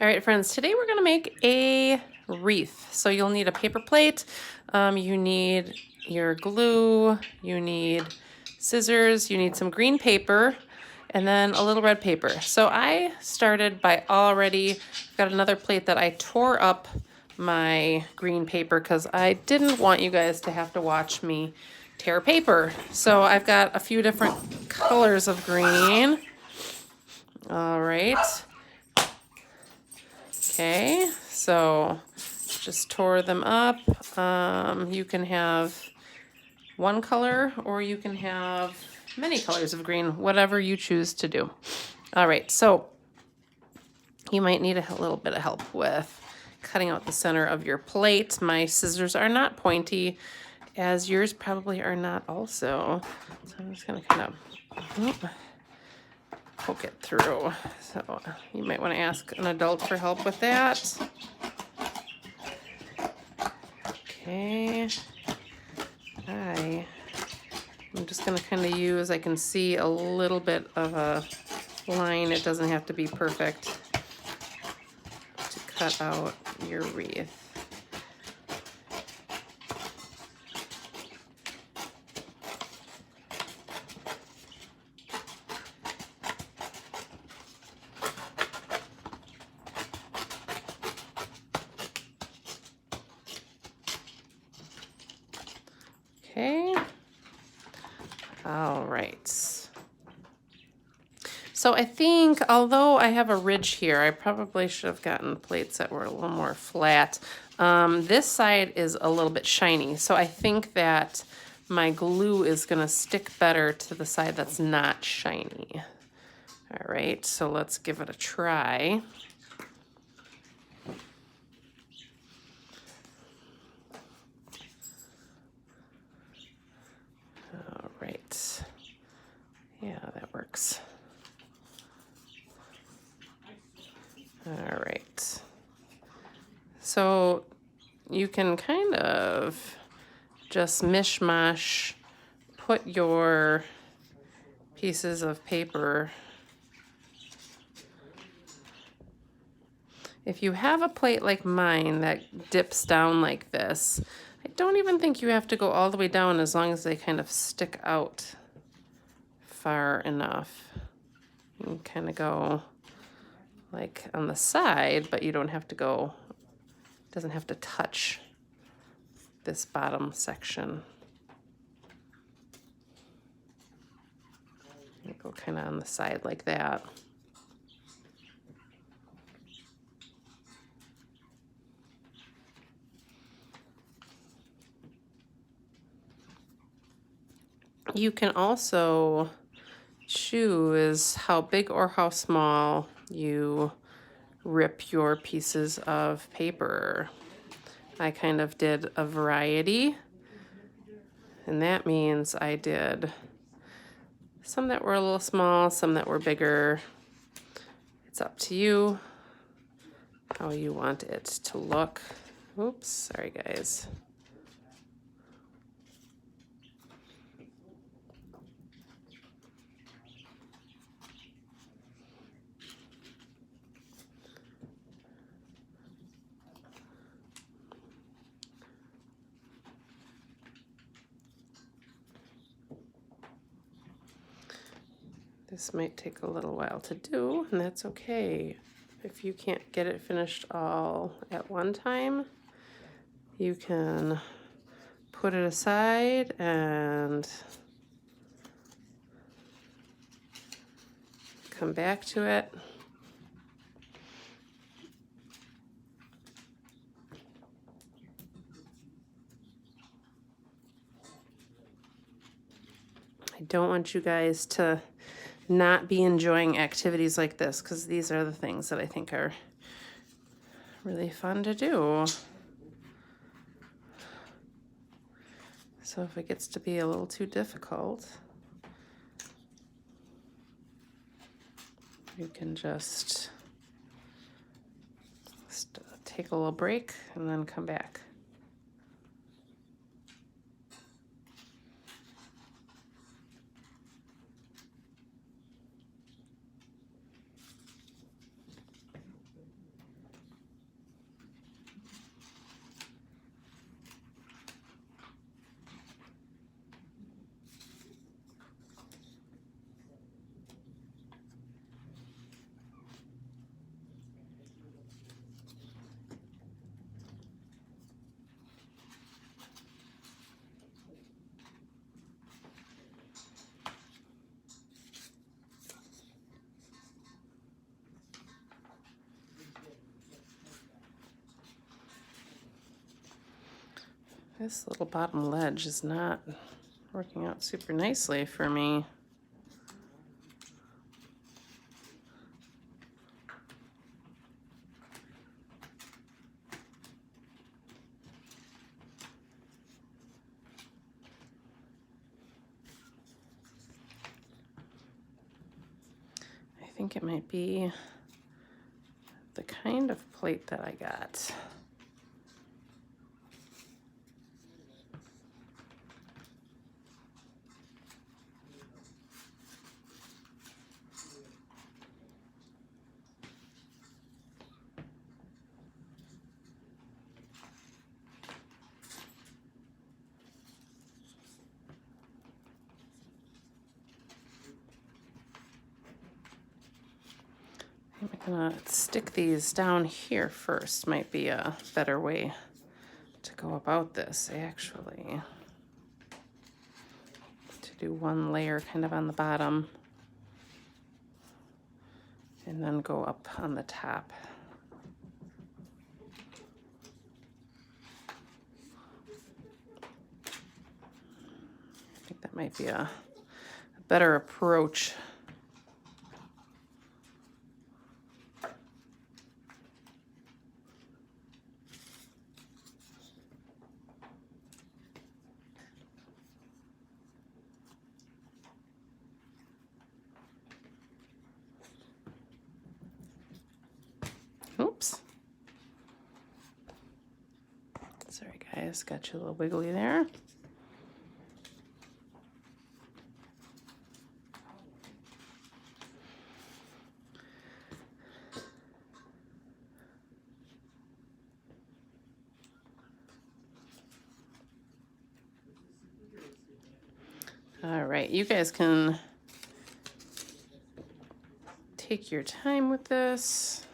All right, friends, today we're gonna make a wreath. So you'll need a paper plate, you need your glue, you need scissors, you need some green paper, and then a little red paper. So I started by already, got another plate that I tore up my green paper because I didn't want you guys to have to watch me tear paper. So I've got a few different colors of green. All right. Okay, so just tore them up. You can have one color or you can have many colors of green, whatever you choose to do. All right, so you might need a little bit of help with cutting out the center of your plate. My scissors are not pointy, as yours probably are not also. So I'm just gonna kind of poke it through. So you might want to ask an adult for help with that. Okay. I'm just going to kind of use, I can see a little bit of a line. It doesn't have to be perfect to cut out your wreath. Okay. All right. So I think, although I have a ridge here, I probably should have gotten plates that were a little more flat. This side is a little bit shiny, so I think that my glue is gonna stick better to the side that's not shiny. All right, so let's give it a try. All right. Yeah, that works. All right. So you can kind of just mishmash, put your pieces of paper. If you have a plate like mine that dips down like this, I don't even think you have to go all the way down as long as they kind of stick out far enough. You can kind of go like on the side, but you don't have to go, it doesn't have to touch this bottom section. You go kind of on the side like that. You can also choose how big or how small you rip your pieces of paper. I kind of did a variety, and that means I did some that were a little small, some that were bigger. It's up to you how you want it to look. Oops, sorry guys. This might take a little while to do, and that's okay. If you can't get it finished all at one time, you can put it aside and come back to it. I don't want you guys to not be enjoying activities like this, because these are the things that I think are really fun to do. So if it gets to be a little too difficult, you can just take a little break and then come back. This little bottom ledge is not working out super nicely for me. I think it might be the kind of plate that I got. I'm gonna stick these down here first. Might be a better way to go about this, actually. To do one layer kind of on the bottom and then go up on the top. I think that might be a better approach. Oops. Sorry guys, got you a little wiggly there. All right, you guys can take your time with this.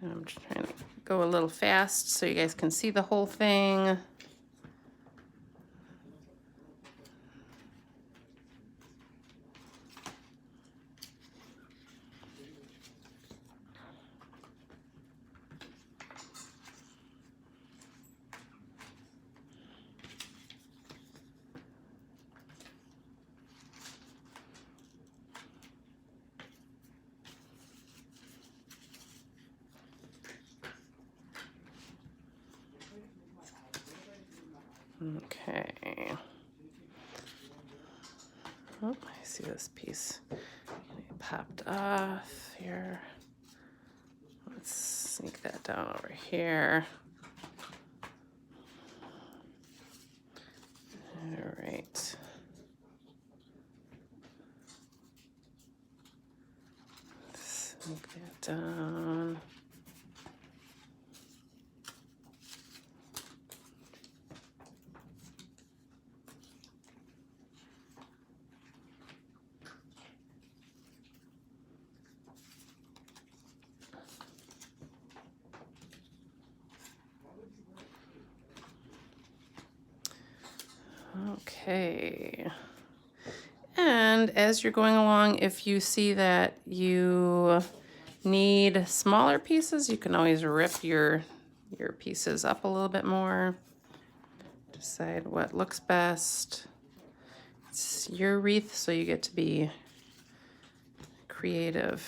I'm just trying to go a little fast so you guys can see the whole thing. Okay. Oh, I see this piece popped off here. Let's sneak that down over here. All right. Sneak that down. Okay. And as you're going along, if you see that you need smaller pieces, you can always rip your pieces up a little bit more. Decide what looks best. It's your wreath, so you get to be creative.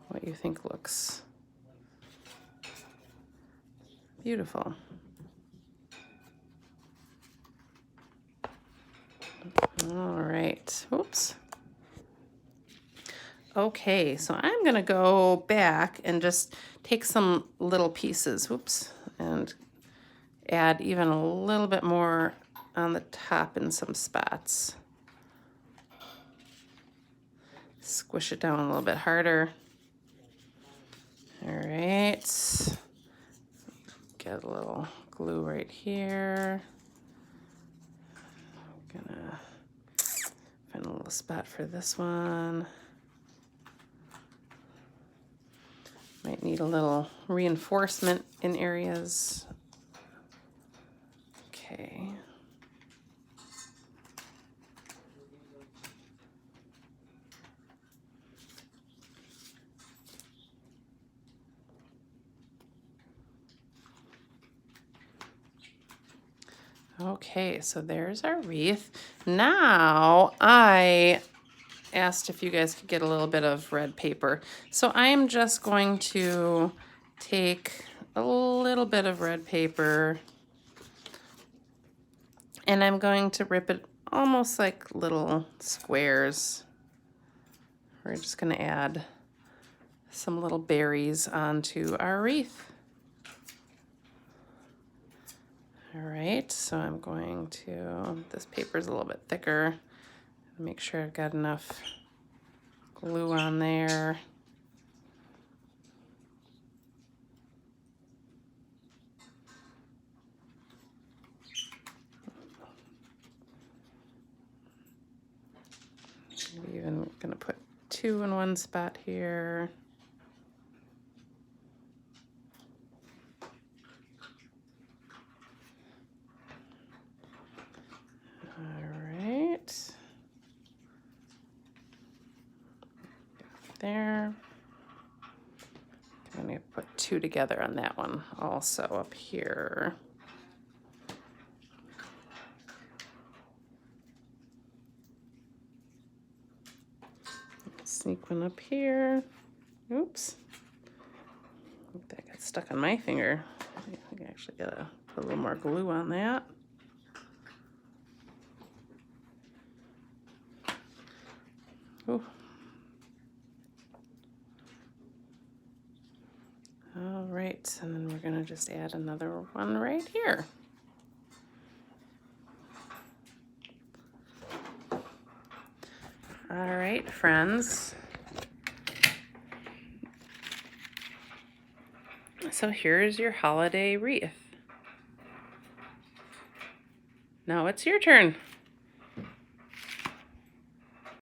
What you think looks beautiful. All right. Oops. Okay, so I'm gonna go back and just take some little pieces, whoops, and add even a little bit more on the top in some spots. Squish it down a little bit harder. All right. Get a little glue right here. I'm gonna find a little spot for this one. Might need a little reinforcement in areas. Okay. Okay, so there's our wreath. Now I asked if you guys could get a little bit of red paper. So I am just going to take a little bit of red paper and I'm going to rip it almost like little squares. We're just going to add some little berries onto our wreath. All right, so I'm going to, this paper's a little bit thicker. Make sure I've got enough glue on there. Maybe even gonna put 2 in one spot here. There. I'm going to put 2 together on that one also up here. Sneak one up here. Oops. I think that got stuck on my finger. I think I actually got to put a little more glue on that. Ooh. All right, and then we're gonna just add another one right here. All right, friends. So here's your holiday wreath. Now it's your turn.